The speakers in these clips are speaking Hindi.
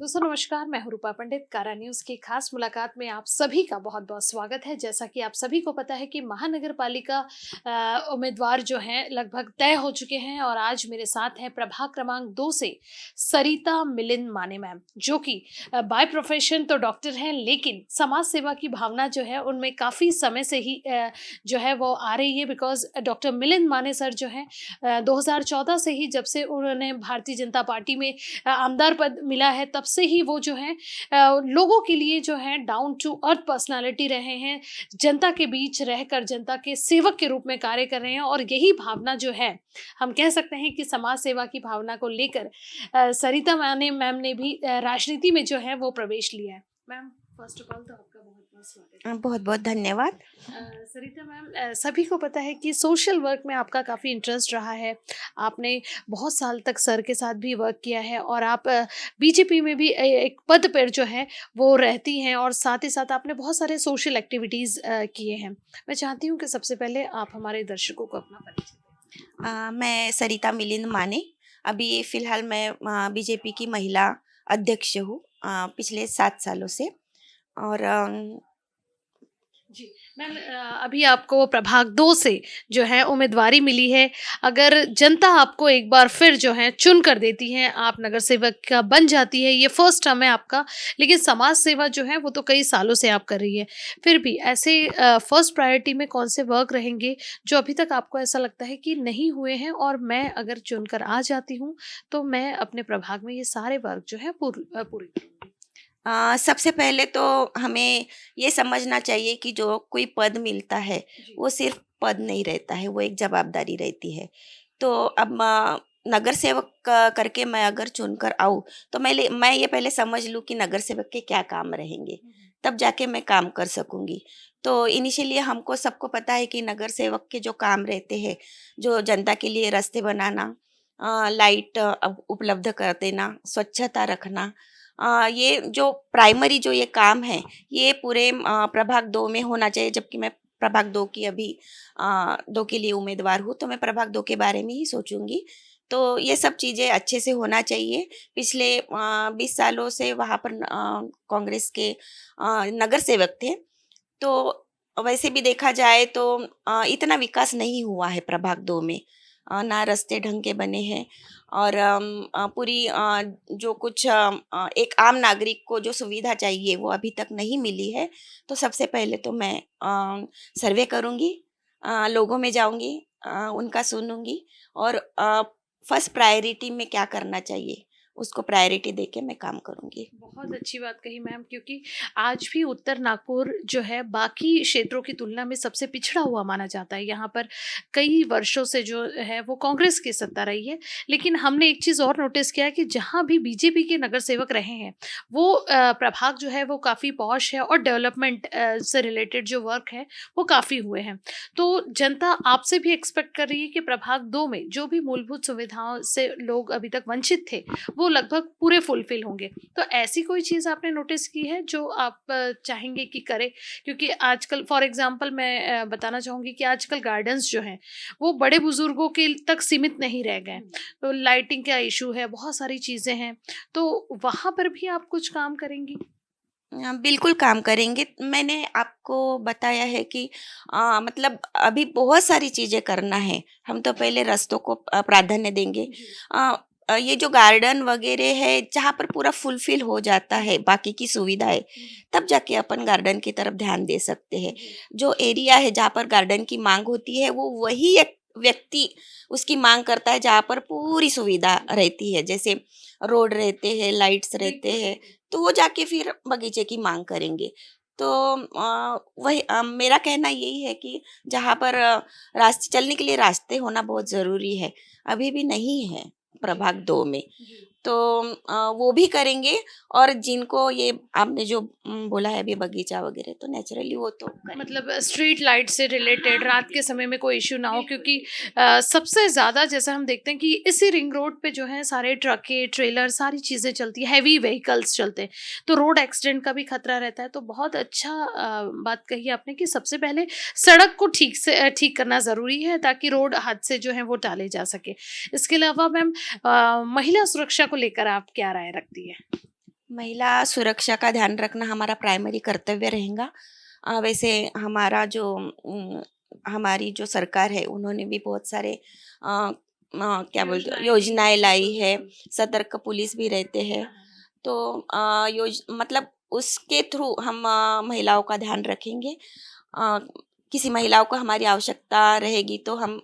दोस्तों नमस्कार, मैं हूं रूपा पंडित। कारा न्यूज की खास मुलाकात में आप सभी का बहुत बहुत स्वागत है। जैसा कि आप सभी को पता है कि महानगर पालिका उम्मीदवार जो हैं लगभग तय हो चुके हैं और आज मेरे साथ हैं प्रभाग क्रमांक 2 से सरिता मिलिंद माने मैम, जो कि बाय प्रोफेशन तो डॉक्टर हैं, लेकिन समाज सेवा की भावना जो है उनमें काफ़ी समय से ही जो है वो आ रही है। बिकॉज डॉक्टर मिलिंद माने सर जो हैं 2014 से ही, जब से उन्होंने भारतीय जनता पार्टी में आमदार पद मिला है, तब से ही वो जो है लोगों के लिए जो है डाउन टू अर्थ पर्सनालिटी रहे हैं। जनता के बीच रहकर जनता के सेवक के रूप में कार्य कर रहे हैं और यही भावना जो है, हम कह सकते हैं कि समाज सेवा की भावना को लेकर सरिता माने मैम ने भी राजनीति में जो है वो प्रवेश लिया है। मैम, फर्स्ट ऑफ ऑल तो आपका बहुत बहुत स्वागत है। बहुत बहुत धन्यवाद। सरिता मैम, सभी को पता है कि सोशल वर्क में आपका काफ़ी इंटरेस्ट रहा है। आपने बहुत साल तक सर के साथ भी वर्क किया है और आप बीजेपी में भी एक पद पर जो है वो रहती हैं और साथ ही साथ आपने बहुत सारे सोशल एक्टिविटीज़ किए हैं। मैं चाहती हूँ कि सबसे पहले आप हमारे दर्शकों को अपना परिचय दें। मैं सरिता मिलिंद माने। अभी फ़िलहाल मैं बीजेपी की महिला अध्यक्ष हूँ पिछले 7 सालों से। और जी, मैम, अभी आपको प्रभाग 2 से जो है उम्मीदवारी मिली है। अगर जनता आपको एक बार फिर जो है चुन कर देती है, आप नगर सेवक का बन जाती है, ये फर्स्ट टर्म है आपका, लेकिन समाज सेवा जो है वो तो कई सालों से आप कर रही है। फिर भी ऐसे फर्स्ट प्रायोरिटी में कौन से वर्क रहेंगे जो अभी तक आपको ऐसा लगता है कि नहीं हुए हैं और मैं अगर चुनकर आ जाती हूँ, तो मैं अपने प्रभाग में ये सारे वर्क जो है पूरी करूँगी? सबसे पहले तो हमें ये समझना चाहिए कि जो कोई पद मिलता है जी। वो सिर्फ पद नहीं रहता है, वो एक जवाबदारी रहती है। तो अब नगर सेवक करके मैं अगर चुनकर आऊँ तो मैं ये पहले समझ लूँ कि नगर सेवक के क्या काम रहेंगे, तब जाके मैं काम कर सकूँगी। तो इनिशियली हमको सबको पता है कि नगर सेवक के जो काम रहते हैं, जो जनता के लिए रास्ते बनाना, लाइट उपलब्ध कर देना, स्वच्छता रखना, ये जो प्राइमरी जो ये काम है, ये पूरे प्रभाग 2 में होना चाहिए। जबकि मैं प्रभाग 2 की अभी 2 के लिए उम्मीदवार हूँ, तो मैं प्रभाग 2 के बारे में ही सोचूँगी। तो ये सब चीज़ें अच्छे से होना चाहिए। पिछले 20 सालों से वहाँ पर कांग्रेस के नगर सेवक थे। तो वैसे भी देखा जाए तो इतना विकास नहीं हुआ है प्रभाग 2 में। ना रास्ते ढंग के बने हैं और पूरी जो कुछ एक आम नागरिक को जो सुविधा चाहिए वो अभी तक नहीं मिली है। तो सबसे पहले तो मैं सर्वे करूँगी, लोगों में जाऊँगी, उनका सुनूँगी और फर्स्ट प्रायोरिटी में क्या करना चाहिए, उसको प्रायोरिटी देके मैं काम करूँगी। बहुत अच्छी बात कही मैम, क्योंकि आज भी उत्तर नागपुर जो है बाकी क्षेत्रों की तुलना में सबसे पिछड़ा हुआ माना जाता है। यहाँ पर कई वर्षों से जो है वो कांग्रेस की सत्ता रही है, लेकिन हमने एक चीज़ और नोटिस किया है कि जहाँ भी बीजेपी के नगर सेवक रहे हैं, वो प्रभाग जो है वो काफ़ी पॉश है और डेवलपमेंट से रिलेटेड जो वर्क है वो काफ़ी हुए हैं। तो जनता आपसे भी एक्सपेक्ट कर रही है कि प्रभाग 2 में जो भी मूलभूत सुविधाओं से लोग अभी तक वंचित थे, वो लगभग पूरे फुलफिल होंगे। तो ऐसी कोई चीज़ आपने नोटिस की है जो आप चाहेंगे कि करें? क्योंकि आजकल फॉर एग्ज़ाम्पल मैं बताना चाहूँगी कि आजकल गार्डन्स जो हैं, वो बड़े बुज़ुर्गों के तक सीमित नहीं रह गए हैं। तो लाइटिंग का इश्यू है, बहुत सारी चीज़ें हैं, तो वहाँ पर भी आप कुछ काम करेंगी? बिल्कुल काम करेंगे। मैंने आपको बताया है कि मतलब अभी बहुत सारी चीज़ें करना है। हम तो पहले रास्तों को प्राधान्य देंगे। जी। अ ये जो गार्डन वगैरह है, जहाँ पर पूरा फुलफ़िल हो जाता है बाकी की सुविधाएँ, तब जाके अपन गार्डन की तरफ ध्यान दे सकते हैं। जी। जो एरिया है जहाँ पर गार्डन की माँग होती है, वो वही एक व्यक्ति उसकी माँग करता है जहाँ पर पूरी सुविधा रहती है। जैसे रोड रहते हैं, लाइट्स रहते बिल्कुल, हैं, बिल्कुल। तो वो जाके फिर बगीचे की माँग करेंगे। तो वही मेरा कहना यही है कि जहाँ पर रास्ते चलने के लिए रास्ते होना बहुत ज़रूरी है, अभी भी नहीं है जी। प्रभाग 2 में। जी। तो वो भी करेंगे। और जिनको ये आपने जो बोला है अभी बगीचा वगैरह, तो नेचुरली वो तो करेंगे। मतलब स्ट्रीट लाइट से रिलेटेड रात के समय में कोई इश्यू ना हो, बिल्कुल, क्योंकि सबसे ज़्यादा जैसा हम देखते हैं कि इसी रिंग रोड पे जो है सारे ट्रकें, ट्रेलर, सारी चीज़ें चलती है, हैवी व्हीकल्स चलते हैं, तो रोड एक्सीडेंट का भी खतरा रहता है। तो बहुत अच्छा बात कही आपने कि सबसे पहले सड़क को ठीक से ठीक करना ज़रूरी है, ताकि रोड हादसे जो हैं वो टाले जा सके। इसके अलावा मैम, महिला सुरक्षा को लेकर आप क्या राय रखती है? महिला सुरक्षा का ध्यान रखना हमारा प्राइमरी कर्तव्य रहेगा। वैसे हमारी जो सरकार है उन्होंने भी बहुत सारे क्या बोलते हैं योजनाएं लाई है। सतर्क पुलिस भी रहते हैं। तो मतलब उसके थ्रू हम महिलाओं का ध्यान रखेंगे। अ, किसी महिलाओं को हमारी आवश्यकता रहेगी तो हम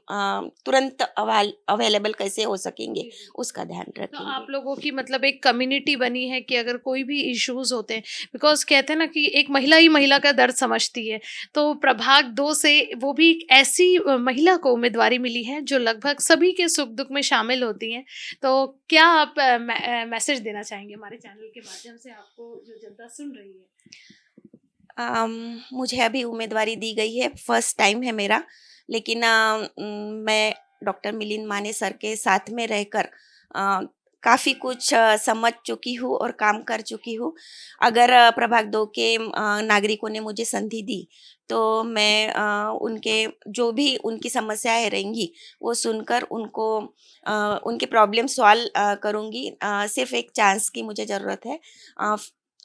तुरंत अवेलेबल कैसे हो सकेंगे उसका ध्यान तो रखेंगे। आप लोगों की मतलब एक कम्युनिटी बनी है कि अगर कोई भी इश्यूज होते हैं, बिकॉज कहते हैं ना कि एक महिला ही महिला का दर्द समझती है, तो प्रभाग 2 से वो भी एक ऐसी महिला को उम्मीदवारी मिली है जो लगभग सभी के सुख दुख में शामिल होती हैं। तो क्या आप मैसेज देना चाहेंगे हमारे चैनल के माध्यम से आपको, जो जनता सुन रही है? मुझे अभी उम्मीदवारी दी गई है, फर्स्ट टाइम है मेरा। लेकिन मैं डॉक्टर मिलिंद माने सर के साथ में रहकर काफ़ी कुछ समझ चुकी हूँ और काम कर चुकी हूँ। अगर प्रभाग 2 के नागरिकों ने मुझे संधि दी तो मैं उनके जो भी उनकी समस्याएं रहेंगी वो सुनकर उनके प्रॉब्लम सॉल्व करूँगी। सिर्फ एक चांस की मुझे ज़रूरत है।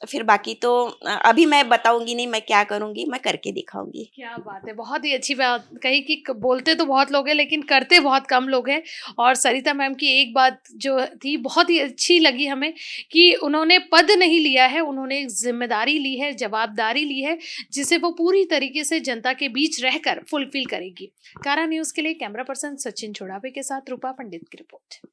फिर बाकी तो अभी मैं बताऊंगी नहीं मैं क्या करूंगी, मैं करके दिखाऊंगी। क्या बात है! बहुत ही अच्छी बात कही कि बोलते तो बहुत लोग हैं लेकिन करते बहुत कम लोग हैं। और सरिता मैम की एक बात जो थी बहुत ही अच्छी लगी हमें, कि उन्होंने पद नहीं लिया है, उन्होंने एक जिम्मेदारी ली है, जवाबदारी ली है, जिसे वो पूरी तरीके से जनता के बीच रहकर फुलफिल करेगी। कारा न्यूज़ के लिए कैमरा पर्सन सचिन छोड़ावे के साथ रूपा पंडित की रिपोर्ट।